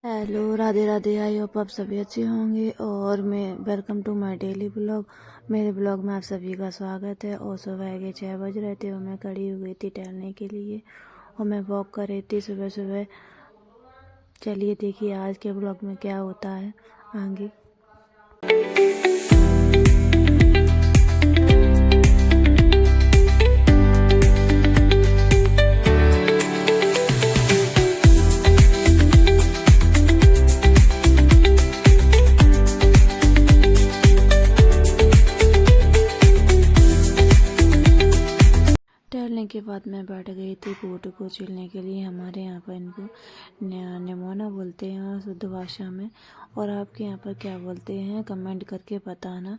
Hello, Radhe Radhe. I hope आप सभी अच्छे होंगे और मैं welcome to my daily blog. मेरे ब्लॉग में आप सभी का स्वागत है। और सुबह के 6 बज रहे थे और मैं खड़ी हुई थी टहलने के लिए और मैं वॉक कर रही थी सुबह सुबह। चलिए देखिए आज के ब्लॉग में क्या होता है आगे। टहलने के बाद मैं बैठ गई थी बूट को छीलने के लिए। हमारे यहाँ पर इनको निमोना बोलते हैं शुद्ध भाषा में, और आपके यहाँ पर क्या बोलते हैं कमेंट करके बताना।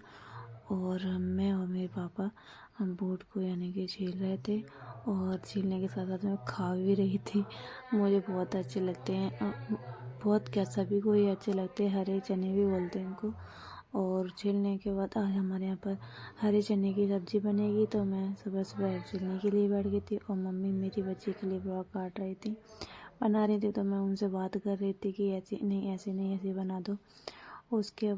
और मैं और मेरे पापा हम बूट को यानी कि छील रहे थे और छीलने के साथ साथ मैं खा भी रही थी। मुझे बहुत अच्छे लगते हैं, बहुत क्या सभी को ही अच्छे लगते हैं। हरे चने भी बोलते हैं इनको। और छीलने के बाद आज हमारे यहाँ पर हरे चने की सब्ज़ी बनेगी, तो मैं सुबह सुबह छीलने के लिए बैठ गई थी और मम्मी मेरी बच्ची के लिए ब्लॉग काट रही थी, बना रही थी। तो मैं उनसे बात कर रही थी कि ऐसे नहीं ऐसे नहीं ऐसे बना दो। उसके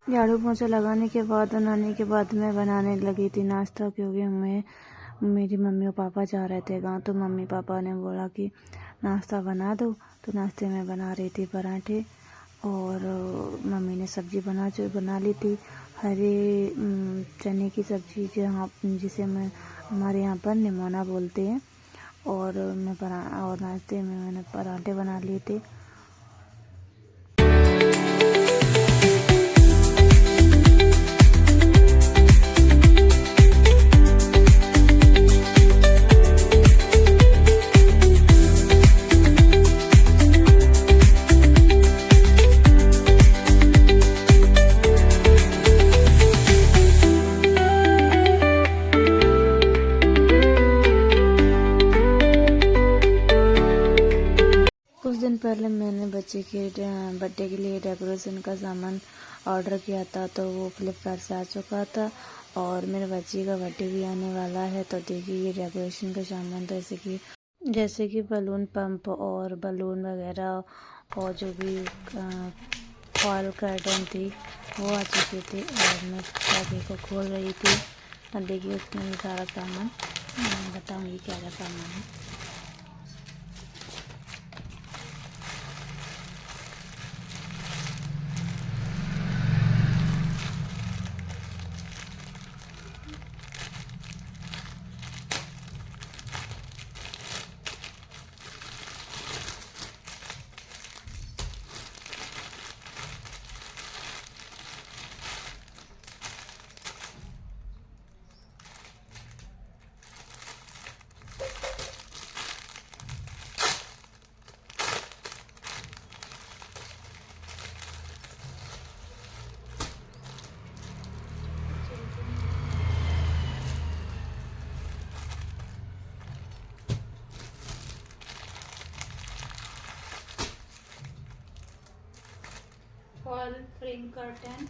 झाड़ू पोछा लगाने के बाद बनाने के बाद मैं बनाने लगी थी नाश्ता, क्योंकि मेरी मम्मी और पापा जा रहे थे गाँव। तो मम्मी पापा ने बोला कि नाश्ता बना दो, तो नाश्ते में बना रही थी पराठे। और मम्मी ने सब्जी बना ली थी हरे चने की सब्जी, जहाँ जिसे मैं हमारे यहाँ पर निमोना बोलते हैं। और और नाश्ते में मैंने पराठे बना लिए थे। कुछ दिन पहले मैंने बच्चे के बर्थडे के लिए डेकोरेशन का सामान ऑर्डर किया था, तो वो फ्लिपकार्ट से आ चुका था। और मेरे बच्चे का बर्थडे भी आने वाला है, तो देखिए ये डेकोरेशन का सामान जैसे कि बलून पंप और बलून वगैरह, और जो भी फॉल कर्टन थी वो आ चुके थे। और मैं पैके को खोल रही थी। अब देखिए उसमें सारा सामान बताऊँगी क्या क्या सामान है। Frame curtain.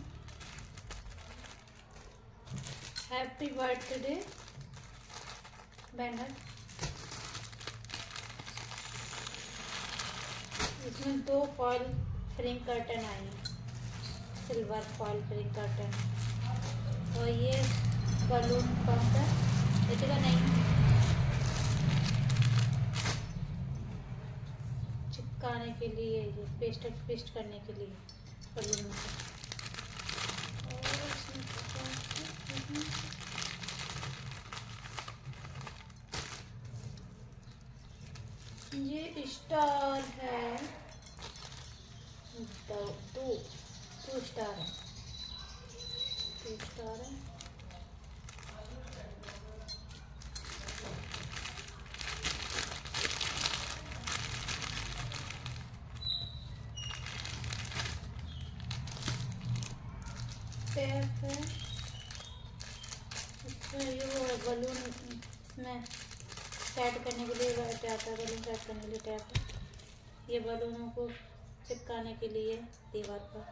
Happy birthday banner. इसमें 2 फॉइल फ्रेम कर्टन आए हैं, सिल्वर फॉइल फ्रेम कर्टन। और ये बलून पंप है, इतना नहीं चिपकाने के लिए, ये पेस्ट करने के लिए बलून। ये स्टार है, दो स्टार है, 2 स्टार है। टैप है, इसमें ये वो है बलून, इसमें सेट करने के लिए टैप है, बलून सेट करने के लिए टैप है। ये बलूनों को चिपकाने के लिए दीवार पर।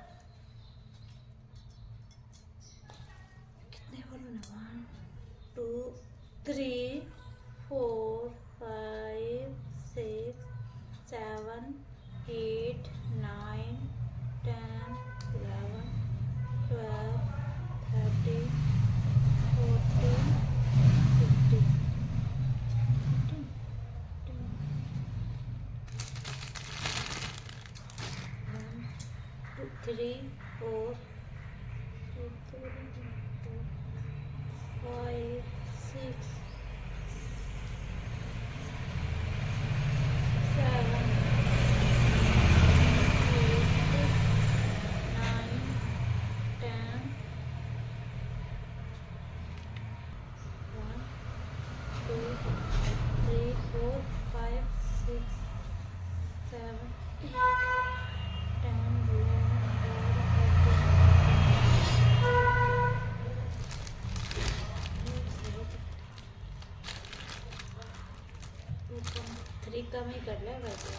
कितने बलून है? 1 2 3 4 5 6 7 8 9 10 11 12 13 14 15 1 2 3 4 5 6 7 3 कम ही कर ले वैसे।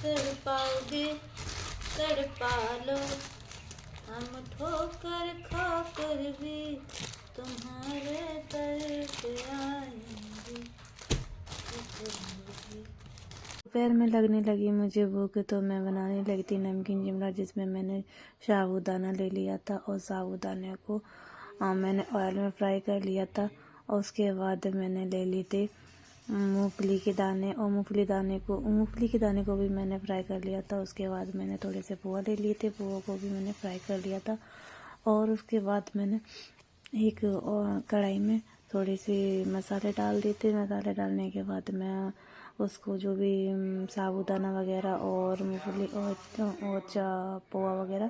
तड़पाओगे तड़पा लो, हम ठोकर खाकर भी तुम्हारे दर पे आएंगे। दोपहर में लगने लगी मुझे भूख, तो मैं बनाने लगी थी नमकीन चिमड़ा, जिसमें मैंने साबूदाना ले लिया था और साबूदाने को मैंने ऑयल में फ्राई कर लिया था। और उसके बाद मैंने ले ली थी मूंगफली के दाने, और मूंगफली के दाने को भी मैंने फ्राई कर लिया था। उसके बाद मैंने थोड़े से पोहा ले लिए थे, पोहा को भी मैंने फ्राई कर लिया था। और उसके बाद मैंने एक कढ़ाई में थोड़े से मसाले डाल दिए थे। मसाले डालने के बाद मैं उसको जो भी साबूदाना वगैरह और मूंगफली और पोहा वगैरह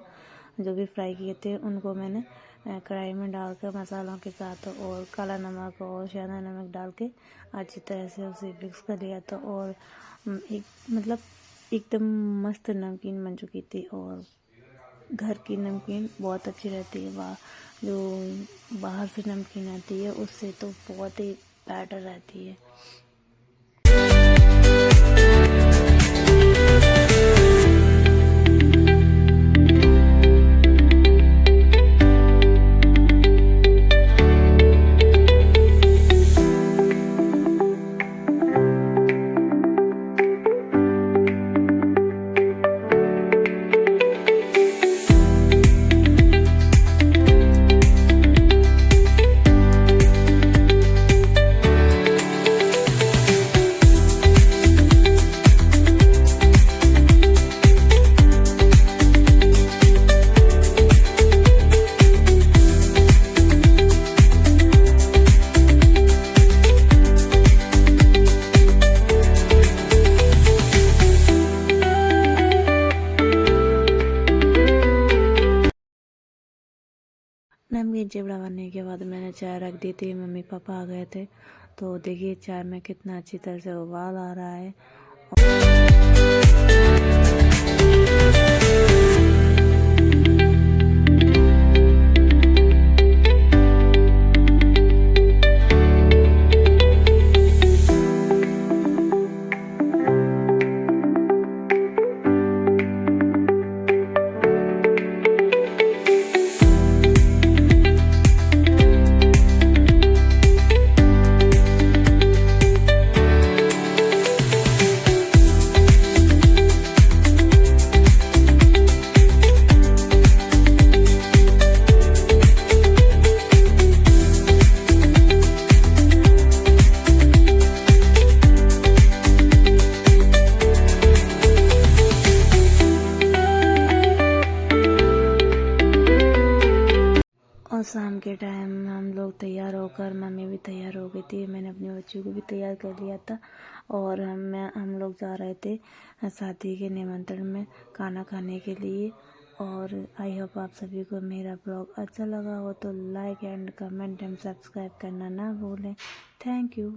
जो भी फ्राई किए थे, उनको मैंने कढ़ाई में डालकर मसालों के साथ और काला नमक और सेंधा नमक डाल के अच्छी तरह से उसे मिक्स कर लिया था। और एकदम मस्त नमकीन बन चुकी थी। और घर की नमकीन बहुत अच्छी रहती है, जो बाहर से नमकीन आती है उससे तो बहुत ही बेटर रहती है। नमकीन चिवड़ा बनने के बाद मैंने चाय रख दी थी। मम्मी पापा आ गए थे, तो देखिए चाय में कितना अच्छी तरह से उबाल आ रहा है। और शाम के टाइम हम लोग तैयार होकर, मम्मी भी तैयार हो गई थी, मैंने अपने बच्चों को भी तैयार कर लिया था और हम लोग जा रहे थे शादी के निमंत्रण में खाना खाने के लिए। और आई होप आप सभी को मेरा ब्लॉग अच्छा लगा हो तो like and comment and subscribe करना ना भूलें। Thank you.